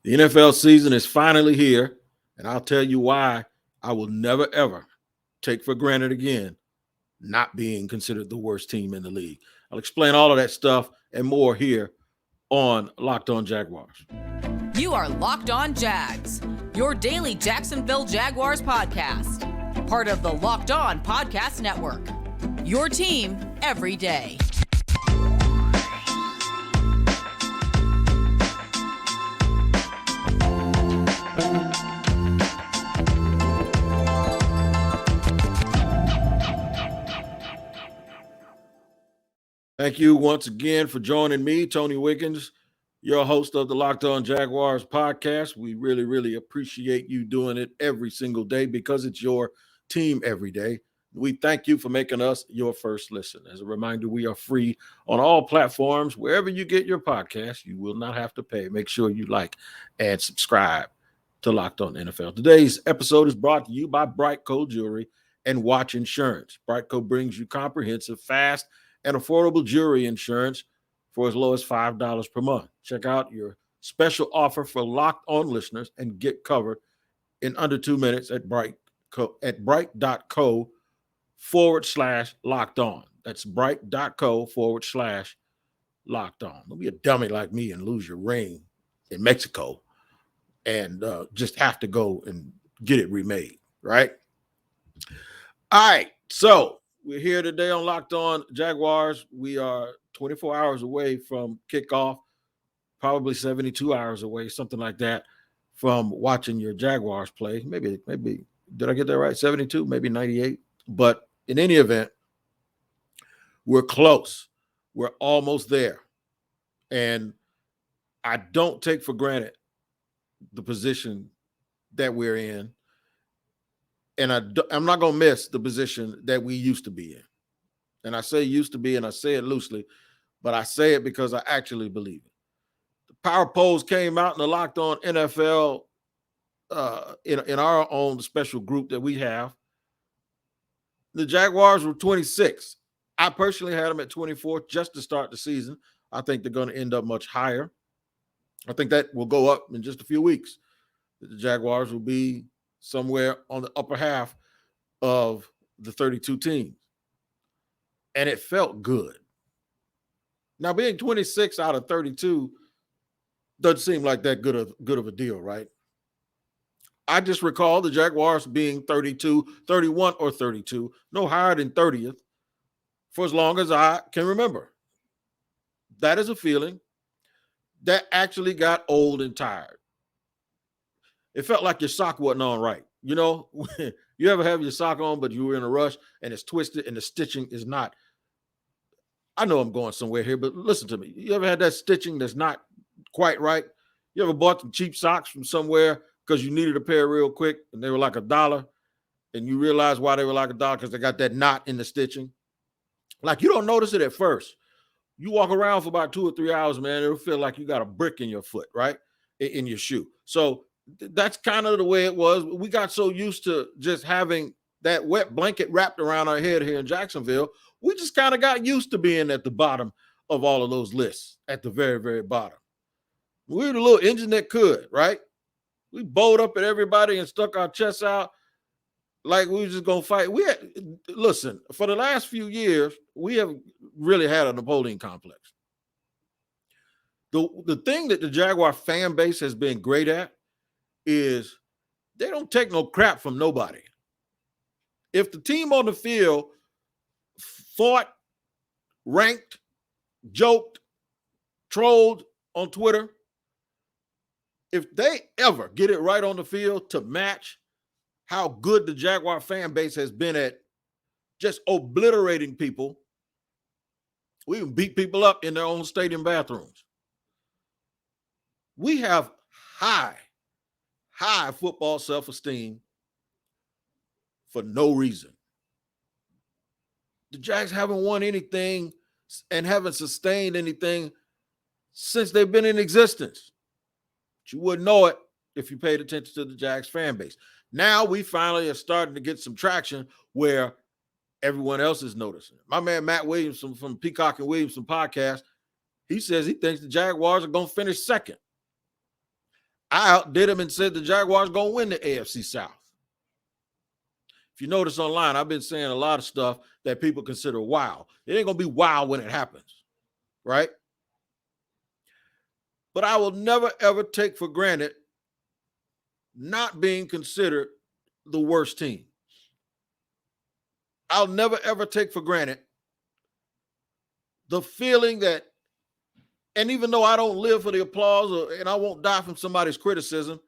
The NFL season is finally here, and I'll tell you why I will never, ever take for granted again not being considered the worst team in the league. I'll explain all of that stuff and more here on Locked On Jaguars. You are Locked On Jags, your daily Jacksonville Jaguars podcast. Part of the Locked On Podcast Network, your team every day. Thank you once again for joining me, Tony Wiggins, your host of the Locked On Jaguars podcast. We really, really appreciate you doing it every single day because it's your team every day. We thank you for making us your first listen. As a reminder, we are free on all platforms. Wherever you get your podcast, you will not have to pay. Make sure you like and subscribe to Locked On NFL. Today's episode is brought to you by BriteCo Jewelry and Watch Insurance. BriteCo brings you comprehensive, fast, and affordable jewelry insurance for as low as $5 per month. Check out your special offer for Locked On listeners and get covered in under 2 minutes at brite.co/locked on. That's brite.co/locked on. Don't be a dummy like me and lose your ring in Mexico and just have to go and get it remade, right? All right, so we're here today on Locked On Jaguars. We are 24 hours away from kickoff, probably 72 hours away, something like that, from watching your Jaguars play. Maybe, did I get that right? 72, maybe 98. But in any event, we're close. We're almost there. And I don't take for granted the position that we're in. And I'm not going to miss the position that we used to be in. And I say used to be, and I say it loosely, but I say it because I actually believe it. The power polls came out in the Locked On NFL in our own special group that we have. The Jaguars were 26. I personally had them at 24 just to start the season. I think they're going to end up much higher. I think that will go up in just a few weeks. The Jaguars will be somewhere on the upper half of the 32 teams. And it felt good. Now, being 26 out of 32 doesn't seem like that good of a deal, right? I just recall the Jaguars being 32, 31, or 32, no higher than 30th for as long as I can remember. That is a feeling that actually got old and tired. It felt like your sock wasn't on right. You know, you ever have your sock on, but you were in a rush and it's twisted and the stitching is not. I know I'm going somewhere here, but listen to me. You ever had that stitching that's not quite right? You ever bought some cheap socks from somewhere because you needed a pair real quick and they were like $1 and you realize why they were like $1 because they got that knot in the stitching? Like you don't notice it at first. You walk around for about 2 or 3 hours, man, it'll feel like you got a brick in your foot, right? In your shoe. So that's kind of the way it was. We got so used to just having that wet blanket wrapped around our head here in Jacksonville. We just kind of got used to being at the bottom of all of those lists, at the very, very bottom. We were the little engine that could, right? We bowled up at everybody and stuck our chests out like we were just going to fight. Listen, for the last few years, we have really had a Napoleon complex. The thing that the Jaguar fan base has been great at is they don't take no crap from nobody. If the team on the field fought, ranked, joked, trolled on Twitter, if they ever get it right on the field to match how good the Jaguar fan base has been at just obliterating people, we even beat people up in their own stadium bathrooms. We have high football self-esteem for no reason. The Jags haven't won anything and haven't sustained anything since they've been in existence. But you wouldn't know it if you paid attention to the Jags fan base. Now we finally are starting to get some traction where everyone else is noticing. My man Matt Williamson from Peacock and Williamson podcast, he says he thinks the Jaguars are going to finish second. I outdid him and said the Jaguars going to win the AFC South. If you notice online, I've been saying a lot of stuff that people consider wow. It ain't going to be wow when it happens, right? But I will never, ever take for granted not being considered the worst team. I'll never, ever take for granted the feeling that, and even though I don't live for the applause and I won't die from somebody's criticism,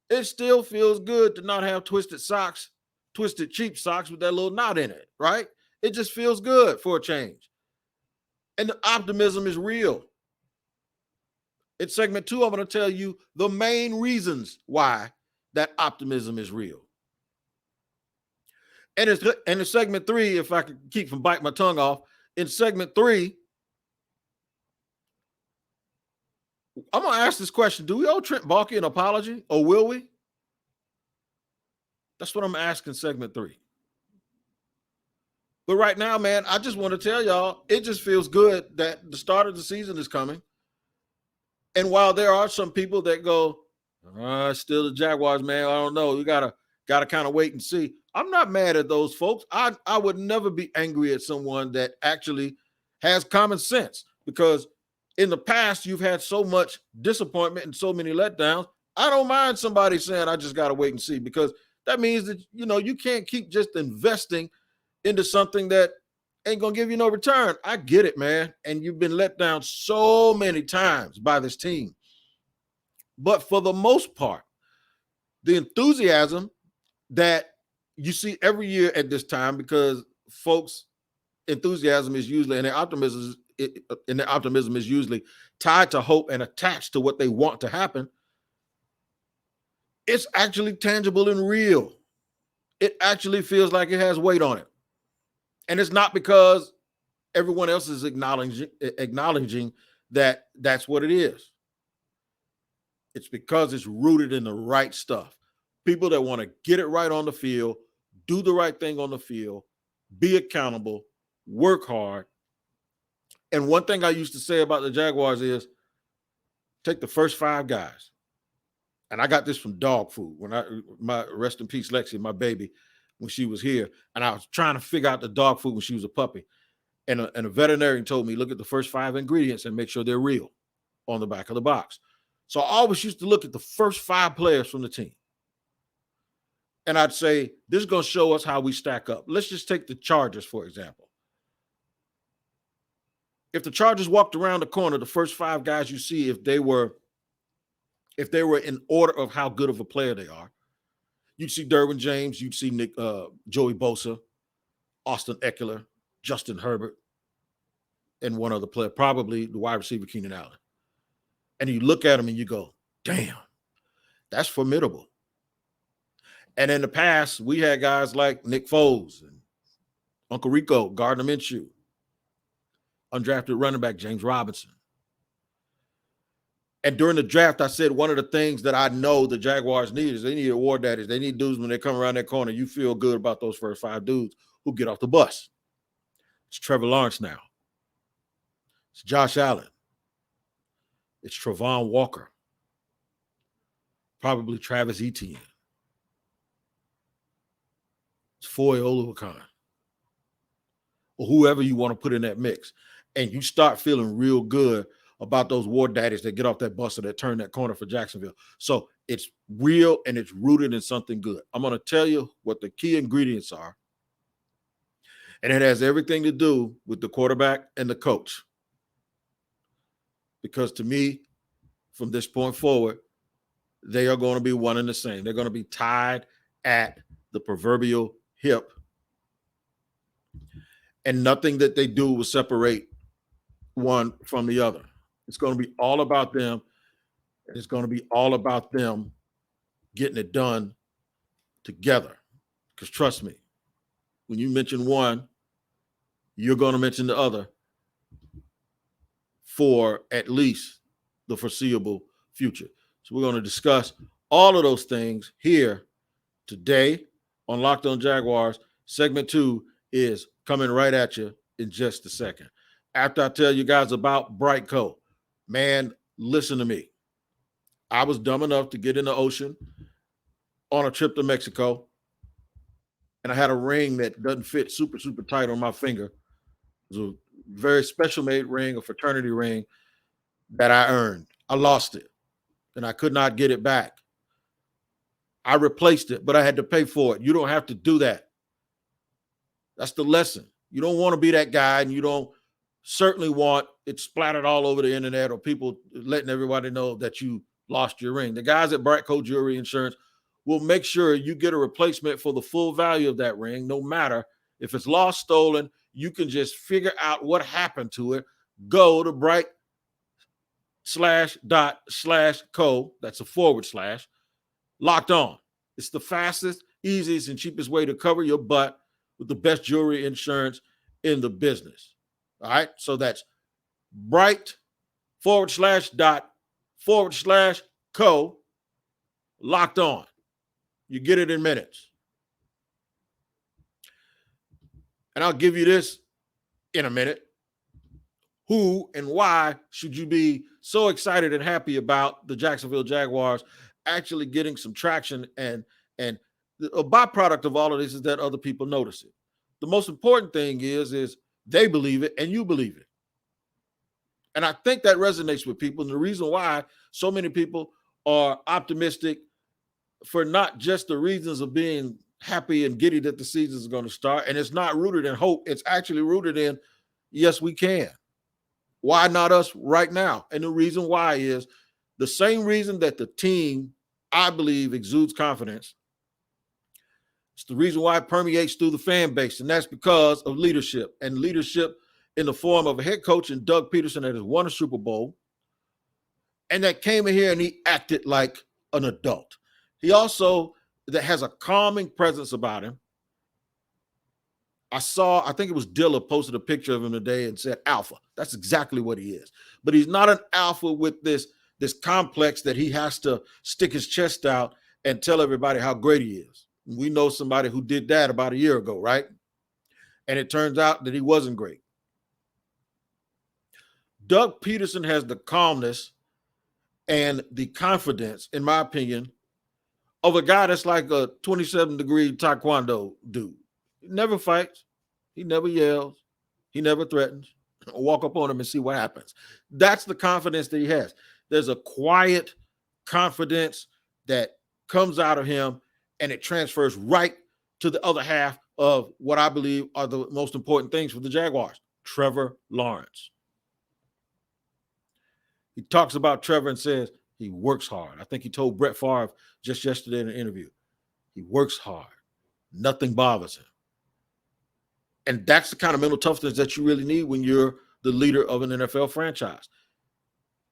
it still feels good to not have twisted socks, twisted cheap socks with that little knot in it, right? It just feels good for a change. And the optimism is real. In segment 2, I'm going to tell you the main reasons why that optimism is real. And in segment 3, if I could keep from biting my tongue off, in segment 3, I'm going to ask this question. Do we owe Trent Baalke an apology, or will we? That's what I'm asking segment 3. But right now, man, I just want to tell y'all, it just feels good that the start of the season is coming. And while there are some people that go, still the Jaguars, man, I don't know. We gotta kind of wait and see. I'm not mad at those folks. I would never be angry at someone that actually has common sense, because in the past, you've had so much disappointment and so many letdowns. I don't mind somebody saying, I just got to wait and see, because that means that, you can't keep just investing into something that ain't going to give you no return. I get it, man. And you've been let down so many times by this team. But for the most part, the enthusiasm that you see every year at this time, because folks' enthusiasm is usually, and their optimism is usually tied to hope and attached to what they want to happen. It's actually tangible and real. It actually feels like it has weight on it. And it's not because everyone else is acknowledging that that's what it is. It's because it's rooted in the right stuff. People that want to get it right on the field, do the right thing on the field, be accountable, work hard. And one thing I used to say about the Jaguars is, take the first 5 guys. And I got this from dog food when my rest in peace, Lexi, my baby, when she was here. And I was trying to figure out the dog food when she was a puppy. And a veterinarian told me, look at the first 5 ingredients and make sure they're real on the back of the box. So I always used to look at the first 5 players from the team. And I'd say, this is going to show us how we stack up. Let's just take the Chargers, for example. If the Chargers walked around the corner, the first 5 guys you see, if they were in order of how good of a player they are, you'd see Derwin James, you'd see Joey Bosa, Austin Eckler, Justin Herbert, and one other player, probably the wide receiver Keenan Allen. And you look at them and you go, damn, that's formidable. And in the past, we had guys like Nick Foles and Uncle Rico, Gardner Minshew, undrafted running back James Robinson. And during the draft, I said one of the things that I know the Jaguars need is they need award daddies. They need dudes when they come around that corner, you feel good about those first 5 dudes who get off the bus. It's Trevor Lawrence now. It's Josh Allen. It's Travon Walker. Probably Travis Etienne. It's Foye Oluokun. Or whoever you want to put in that mix. And you start feeling real good about those war daddies that get off that bus or that turn that corner for Jacksonville. So it's real and it's rooted in something good. I'm going to tell you what the key ingredients are. And it has everything to do with the quarterback and the coach. Because to me, from this point forward, they are going to be one and the same. They're going to be tied at the proverbial hip. And nothing that they do will separate one from the other. It's going to be all about them. It's going to be all about them getting it done together. Because trust me, when you mention one, you're going to mention the other for at least the foreseeable future. So we're going to discuss all of those things here today on Locked On Jaguars. Segment 2 is coming right at you in just a second. After I tell you guys about BriteCo, man, listen to me. I was dumb enough to get in the ocean on a trip to Mexico, and I had a ring that doesn't fit super, super tight on my finger. It was a very special made ring, a fraternity ring that I earned. I lost it, and I could not get it back. I replaced it, but I had to pay for it. You don't have to do that. That's the lesson. You don't want to be that guy, and you don't certainly want it splattered all over the internet or people letting everybody know that you lost your ring. The guys at BriteCo Jewelry Insurance will make sure you get a replacement for the full value of that ring, no matter if it's lost, stolen. You can just figure out what happened to it. Go to Brite/./co. That's a / Locked On. It's the fastest, easiest, and cheapest way to cover your butt with the best jewelry insurance in the business. All right. So that's Brite/./co. Locked On. You get it in minutes. And I'll give you this in a minute. Who and why should you be so excited and happy about the Jacksonville Jaguars actually getting some traction? And a byproduct of all of this is that other people notice it. The most important thing is they believe it and you believe it. And I think that resonates with people. And the reason why so many people are optimistic for not just the reasons of being happy and giddy that the season is going to start. And it's not rooted in hope. It's actually rooted in, yes, we can. Why not us right now? And the reason why is the same reason that the team, I believe, exudes confidence. It's the reason why it permeates through the fan base. And that's because of leadership, and leadership in the form of a head coach in Doug Pederson that has won a Super Bowl and that came in here and he acted like an adult. He also that has a calming presence about him. I think it was Dilla posted a picture of him today and said alpha. That's exactly what he is. But he's not an alpha with this complex that he has to stick his chest out and tell everybody how great he is. We know somebody who did that about a year ago, right? And it turns out that he wasn't great. Doug Pederson has the calmness and the confidence, in my opinion, of a guy that's like a 27-degree taekwondo dude. He never fights. He never yells. He never threatens. Walk up on him and see what happens. That's the confidence that he has. There's a quiet confidence that comes out of him, and it transfers right to the other half of what I believe are the most important things for the Jaguars, Trevor Lawrence. He talks about Trevor and says he works hard. I think he told Brett Favre just yesterday in an interview, he works hard. Nothing bothers him. And that's the kind of mental toughness that you really need when you're the leader of an NFL franchise.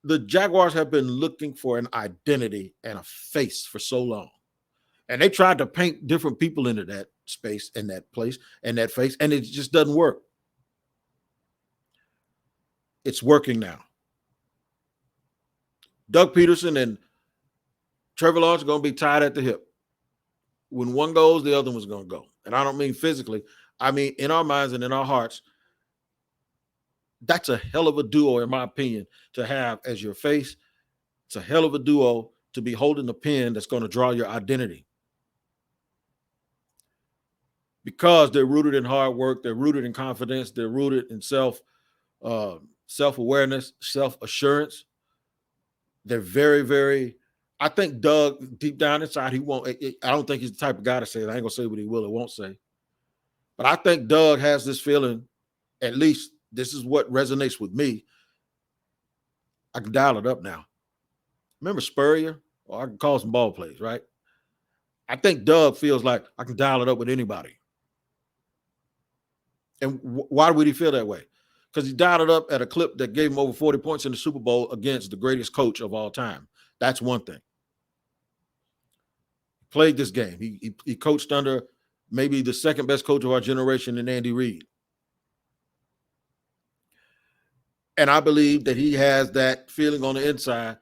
The Jaguars have been looking for an identity and a face for so long. And they tried to paint different people into that space and that place and that face, and it just doesn't work. It's working now. Doug Pederson and Trevor Lawrence are going to be tied at the hip. When one goes, the other one's going to go. And I don't mean physically. I mean in our minds and in our hearts. That's a hell of a duo, in my opinion, to have as your face. It's a hell of a duo to be holding the pen that's going to draw your identity. Because they're rooted in hard work, they're rooted in confidence, they're rooted in self-awareness, self-assurance. They're very, very, I think Doug, deep down inside, he won't, I don't think he's the type of guy to say it. I ain't going to say what he will or won't say. But I think Doug has this feeling, at least this is what resonates with me. I can dial it up now. Remember Spurrier? Or I can call some ball plays, right? I think Doug feels like I can dial it up with anybody. And why would he feel that way? Because he dialed it up at a clip that gave him over 40 points in the Super Bowl against the greatest coach of all time. That's one thing. Played this game. He coached under maybe the second best coach of our generation in Andy Reid. And I believe that he has that feeling on the inside.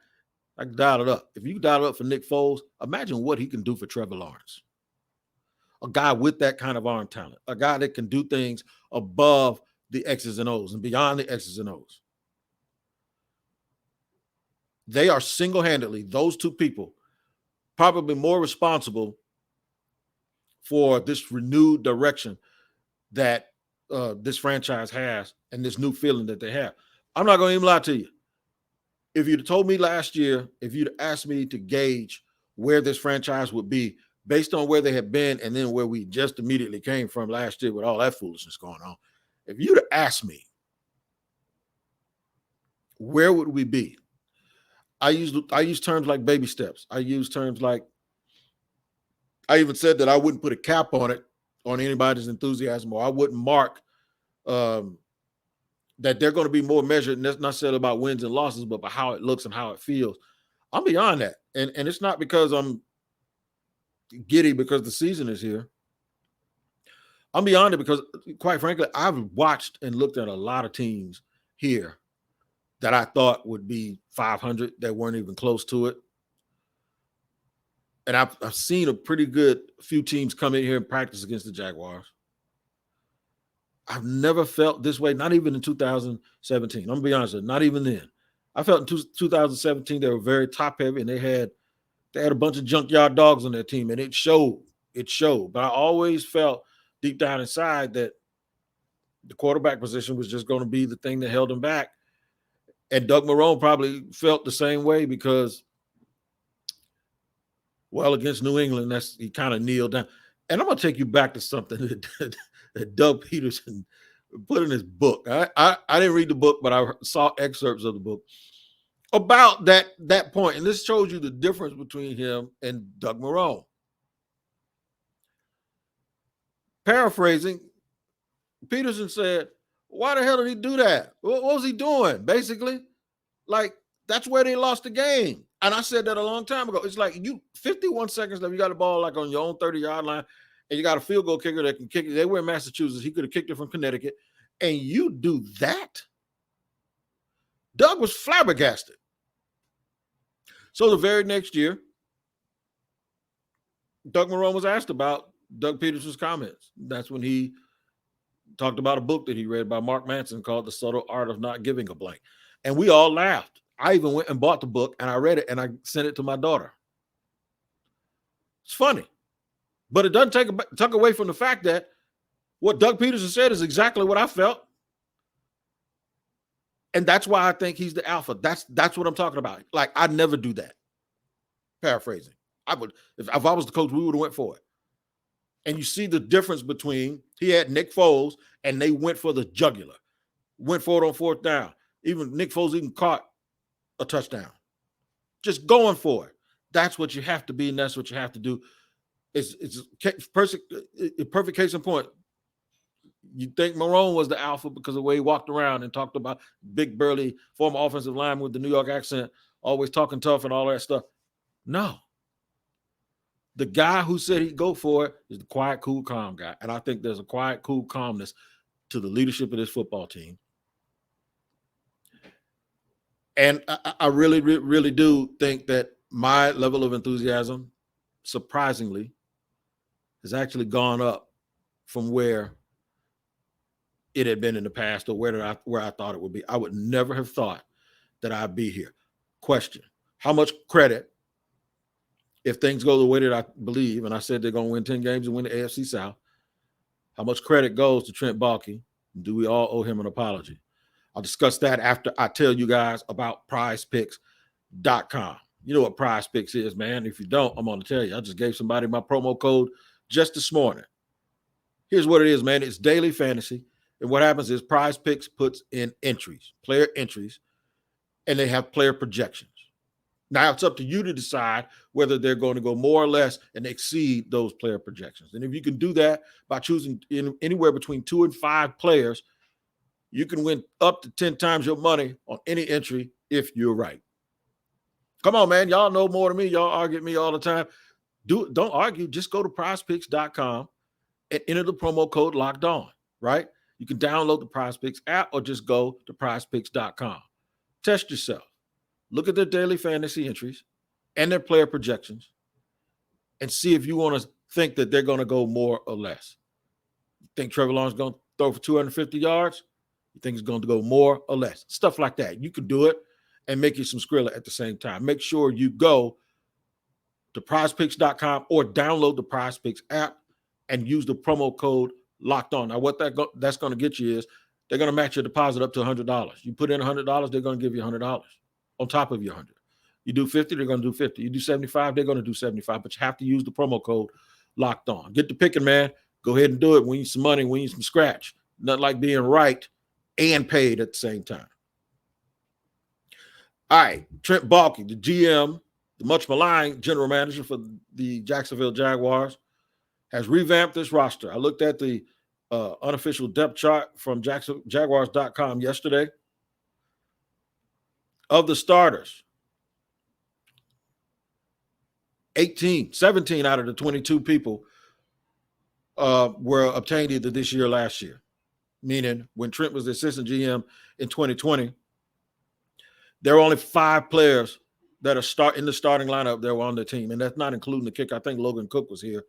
I can dial it up. If you dial it up for Nick Foles, imagine what he can do for Trevor Lawrence. A guy with that kind of arm talent. A guy that can do things above the X's and O's and beyond the X's and O's. they are single-handedly, those two people, probably more responsible for this renewed direction that this franchise has and this new feeling that they have. I'm not going to even lie to you. If you'd told me last year, if you'd asked me to gauge where this franchise would be based on where they had been and then where we just immediately came from last year with all that foolishness going on, if you'd have asked me, where would we be? I use terms like baby steps. I use terms like, I even said that I wouldn't put a cap on it, on anybody's enthusiasm, or I wouldn't mark that they're going to be more measured, and that's not necessarily about wins and losses, but by how it looks and how it feels. I'm beyond that. And it's not because I'm giddy because the season is here. I'm beyond it because, quite frankly, I've watched and looked at a lot of teams here that I thought would be 500 that weren't even close to it. And I've seen a pretty good few teams come in here and practice against the Jaguars. I've never felt this way, not even in 2017. I'm going to be honest with you, not even then. I felt in 2017 they were very top-heavy, and they had a bunch of junkyard dogs on their team, and it showed. It showed. But I always felt deep down inside that the quarterback position was just going to be the thing that held them back. And Doug Marrone probably felt the same way because, well, against New England, he kind of kneeled down. And I'm going to take you back to something that Doug Pederson put in his book. I didn't read the book, but I saw excerpts of the book about that point. And this shows you the difference between him and Doug Marrone. Paraphrasing, Pederson said, why the hell did he do that? What was he doing? Basically, like, that's where they lost the game. And I said that a long time ago. It's like 51 seconds left, you got the ball like on your own 30-yard line, and you got a field goal kicker that can kick it. They were in Massachusetts. He could have kicked it from Connecticut. And you do that? Doug was flabbergasted. So the very next year, Doug Marrone was asked about Doug Pederson's comments. That's when he talked about a book that he read by Mark Manson called The Subtle Art of Not Giving a Blank. And we all laughed. I even went and bought the book, and I read it, and I sent it to my daughter. It's funny. But it doesn't take away from the fact that what Doug Pederson said is exactly what I felt. And that's why I think he's the alpha. That's what I'm talking about. Like, I'd never do that. Paraphrasing. I would, if I was the coach, we would have went for it. And you see the difference between, he had Nick Foles, and they went for the jugular. Went for it on fourth down. Even Nick Foles even caught a touchdown. Just going for it. That's what you have to be, and that's what you have to do. It's a perfect case in point. You think Marrone was the alpha because of the way he walked around and talked about big, burly, former offensive lineman with the New York accent, always talking tough and all that stuff. No. The guy who said he'd go for it is the quiet, cool, calm guy. And I think there's a quiet, cool calmness to the leadership of this football team. And I really, really do think that my level of enthusiasm, surprisingly, has actually gone up from where it had been in the past or where I thought it would be. I would never have thought that I'd be here. Question: how much credit, if things go the way that I believe, and I said they're going to win 10 games and win the AFC South, how much credit goes to Trent Baalke? Do we all owe him an apology? I'll discuss that after I tell you guys about PrizePicks.com. You know what PrizePicks is, man. If you don't, I'm going to tell you. I just gave somebody my promo code just this morning. Here's what it is, man. It's daily fantasy. And what happens is PrizePicks puts in entries, player entries, and they have player projections. Now it's up to you to decide whether they're going to go more or less and exceed those player projections. And if you can do that by choosing anywhere between 2 and 5 players, you can win up to 10 times your money on any entry if you're right. Come on, man. Y'all know more than me. Y'all argue with me all the time. Don't argue. Just go to PrizePicks.com and enter the promo code Locked On, right? You can download the PrizePicks app or just go to PrizePicks.com. Test yourself. Look at their daily fantasy entries and their player projections and see if you want to think that they're going to go more or less. You think Trevor Lawrence is going to throw for 250 yards? You think he's going to go more or less? Stuff like that. You can do it. and make you some Skrilla at the same time. Make sure you go to prizepicks.com or download the PrizePicks app and use the promo code Locked On. Now, what that's going to get you is they're going to match your deposit up to $100. You put in $100, they're going to give you $100 on top of your $100. You do 50, they're going to do 50. You do 75, they're going to do 75. But you have to use the promo code Locked On. Get the picking, man. Go ahead and do it. We need some money. We need some scratch. Nothing like being right and paid at the same time. All right, Trent Baalke, the GM, the much maligned general manager for the Jacksonville Jaguars, has revamped this roster. I looked at the unofficial depth chart from Jaguars.com yesterday. Of the starters, 17 out of the 22 people were obtained either this year or last year, meaning when Trent was the assistant GM in 2020, there were only 5 players that are in the starting lineup that were on the team, and that's not including the kicker. I think Logan Cook was here,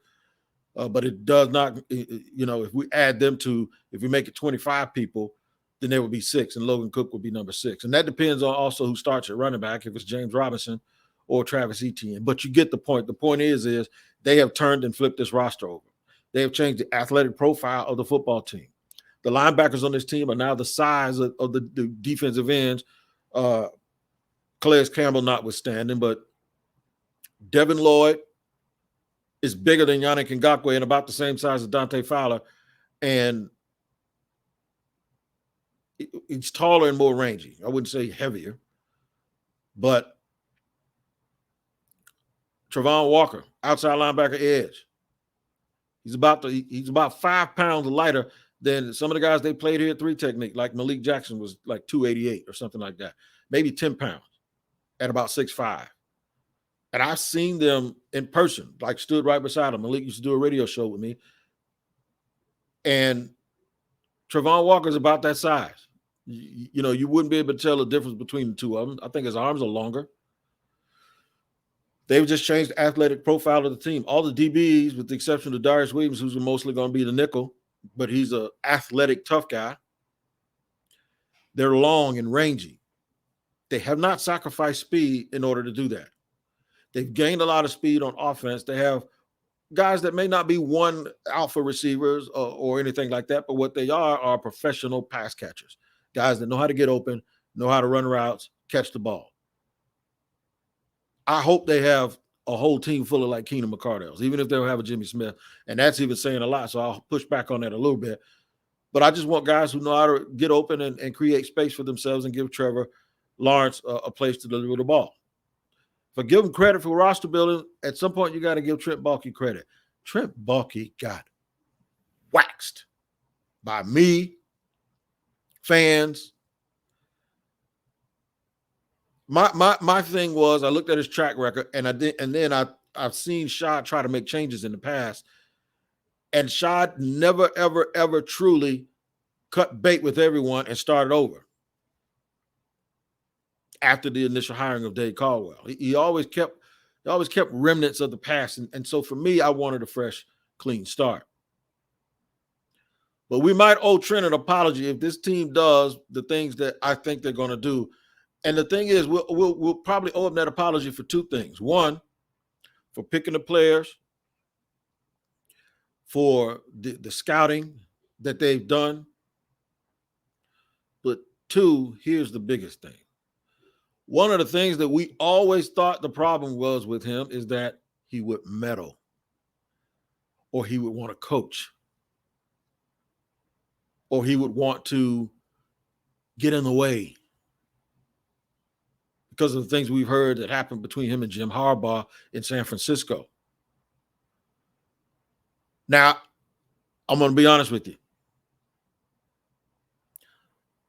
but it does not, if we add them to, if we make it 25 people, then there would be 6, and Logan Cook would be number 6. And that depends on also who starts at running back, if it's James Robinson or Travis Etienne. But you get the point. The point is they have turned and flipped this roster over. They have changed the athletic profile of the football team. The linebackers on this team are now the size of the defensive ends, Calais Campbell notwithstanding, but Devin Lloyd is bigger than Yannick Ngakoue and about the same size as Dante Fowler, and he's taller and more rangy. I wouldn't say heavier, but Travon Walker, outside linebacker edge, he's about 5 pounds lighter than some of the guys they played here at 3 technique, like Malik Jackson was like 288 or something like that, maybe 10 pounds at about 6'5". And I've seen them in person, like stood right beside him. Malik used to do a radio show with me. And Travon Walker's about that size. You wouldn't be able to tell the difference between the two of them. I think his arms are longer. They've just changed the athletic profile of the team. All the DBs, with the exception of Darius Williams, who's mostly going to be the nickel, but he's an athletic, tough guy. They're long and rangy. They have not sacrificed speed in order to do that. They've gained a lot of speed on offense. They have guys that may not be one alpha receivers or anything like that, but what they are professional pass catchers, guys that know how to get open, know how to run routes, catch the ball. I hope they have a whole team full of like Keenan McCardell's, even if they don't have a Jimmy Smith, and that's even saying a lot, so I'll push back on that a little bit. But I just want guys who know how to get open and create space for themselves and give Trevor Lawrence a place to deliver the ball. If I give him credit for roster building, at some point you got to give Trent Baalke credit. Trent Baalke got waxed by me, fans. My thing was I looked at his track record I've seen Shad try to make changes in the past, and Shad never ever truly cut bait with everyone and started over after the initial hiring of Dave Caldwell. He always kept remnants of the past. And so for me, I wanted a fresh, clean start. But we might owe Trent an apology if this team does the things that I think they're going to do. And the thing is, we'll probably owe him that apology for 2 things. One, for picking the players, for the scouting that they've done. But 2, here's the biggest thing. One of the things that we always thought the problem was with him is that he would meddle or he would want to coach or he would want to get in the way because of the things we've heard that happened between him and Jim Harbaugh in San Francisco. Now, I'm going to be honest with you.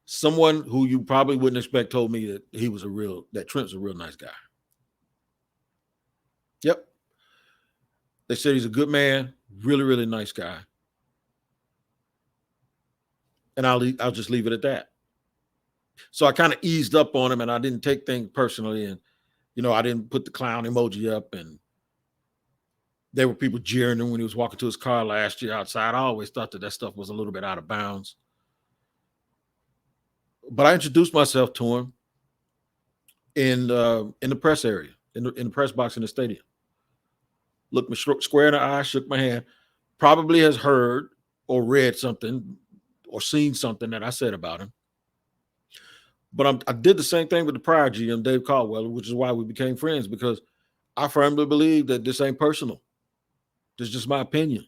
Someone who you probably wouldn't expect told me that Trent's a real nice guy. Yep. They said he's a good man, really, really nice guy. And I'll just leave it at that. So I kind of eased up on him and I didn't take things personally. And, I didn't put the clown emoji up, and there were people jeering him when he was walking to his car last year outside. I always thought that stuff was a little bit out of bounds. But I introduced myself to him. in the press area, in the press box in the stadium. Looked me square in the eye, shook my hand. Probably has heard or read something or seen something that I said about him. But I did the same thing with the prior GM, Dave Caldwell, which is why we became friends, because I firmly believe that this ain't personal. This is just my opinion.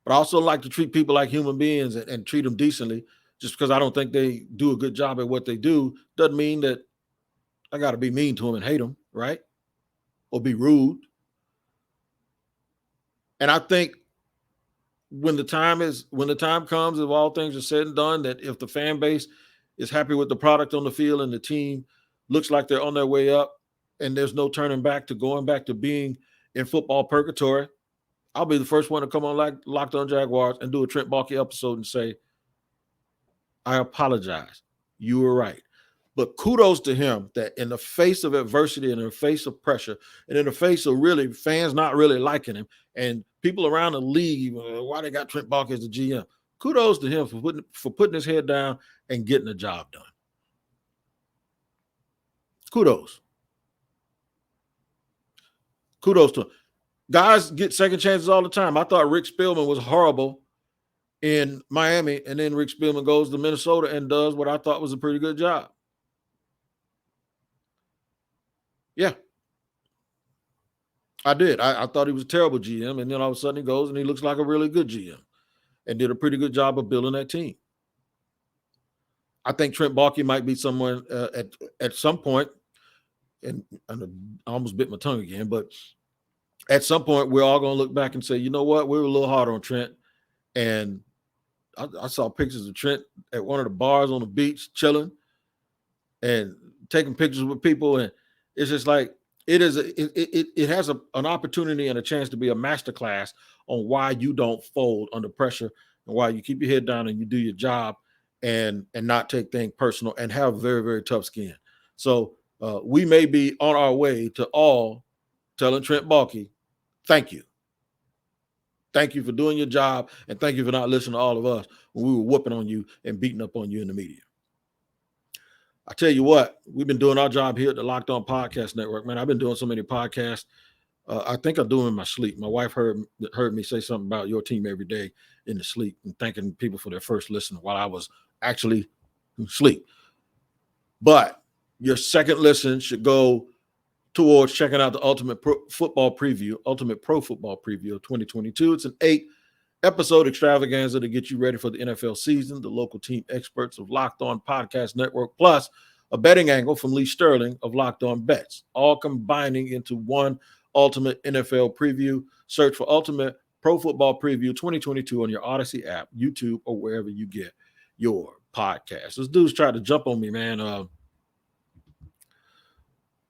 But I also like to treat people like human beings and treat them decently. Just because I don't think they do a good job at what they do doesn't mean that I got to be mean to them and hate them, right? Or be rude. And I think when the time comes, if all things are said and done, that if the fan base is happy with the product on the field and the team looks like they're on their way up and there's no turning back to going back to being in football purgatory, I'll be the first one to come on Locked On Jaguars and do a Trent Baalke episode and say, I apologize. You were right. But kudos to him that in the face of adversity and in the face of pressure and in the face of really fans not really liking him and people around the league, why they got Trent Baalke as the GM, kudos to him for putting his head down and getting the job done. Kudos to him. Guys get second chances all the time. I thought Rick Spielman was horrible in Miami, and then Rick Spielman goes to Minnesota and does what I thought was a pretty good job. Yeah, I did. I thought he was a terrible GM, and then all of a sudden he goes and he looks like a really good GM and did a pretty good job of building that team. I think Trent Baalke might be someone at some point, and I almost bit my tongue again, but at some point we're all going to look back and say, you know what, we were a little hard on Trent. And I saw pictures of Trent at one of the bars on the beach chilling and taking pictures with people, and it's just like it has an opportunity and a chance to be a masterclass on why you don't fold under pressure and why you keep your head down and you do your job and not take things personal and have very, very tough skin. So we may be on our way to all telling Trent Baalke, thank you. Thank you for doing your job, and thank you for not listening to all of us when we were whooping on you and beating up on you in the media. I tell you what, we've been doing our job here at the Locked On Podcast Network, man. I've been doing so many podcasts. I think I do them in my sleep. My wife heard me say something about your team every day in the sleep and thanking people for their first listen while I was actually asleep. But your second listen should go towards checking out the Ultimate Pro Football Preview of 2022. It's an 8-episode extravaganza to get you ready for the NFL season. The local team experts of Locked On Podcast Network, plus a betting angle from Lee Sterling of Locked On Bets, all combining into one ultimate NFL preview. Search for Ultimate Pro Football Preview 2022 on your Odyssey app, YouTube, or wherever you get your podcasts. Those dudes tried to jump on me, man.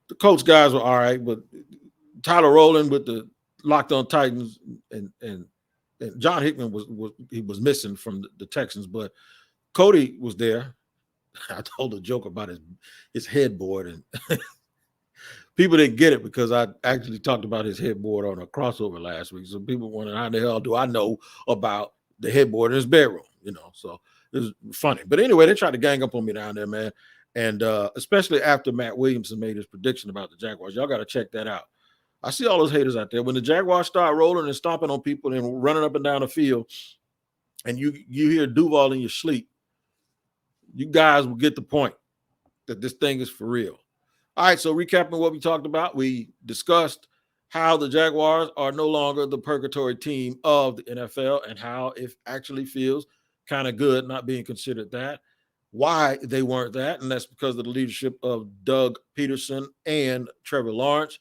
The Colts guys were all right, but Tyler Rowland with the Locked On Titans and John Hickman was missing from the Texans, but Cody was there. I told a joke about his headboard, and people didn't get it because I actually talked about his headboard on a crossover last week. So people wondering, how the hell do I know about the headboard in his bedroom? So it was funny. But anyway, they tried to gang up on me down there, man. And especially after Matt Williamson made his prediction about the Jaguars. Y'all got to check that out. I see all those haters out there. When the Jaguars start rolling and stomping on people and running up and down the field, and you hear Duval in your sleep, you guys will get the point that this thing is for real. All right, so recapping what we talked about, we discussed how the Jaguars are no longer the purgatory team of the NFL and how it actually feels kind of good not being considered that. Why they weren't that, and that's because of the leadership of Doug Pederson and Trevor Lawrence,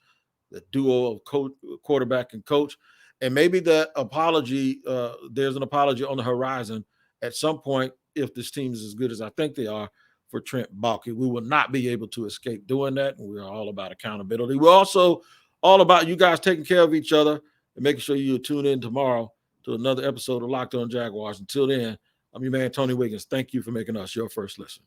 the duo of quarterback and coach. And maybe that apology, there's an apology on the horizon at some point if this team is as good as I think they are for Trent Baalke. We will not be able to escape doing that, and we're all about accountability. We're also all about you guys taking care of each other and making sure you tune in tomorrow to another episode of Locked On Jaguars. Until then, I'm your man, Tony Wiggins. Thank you for making us your first listen.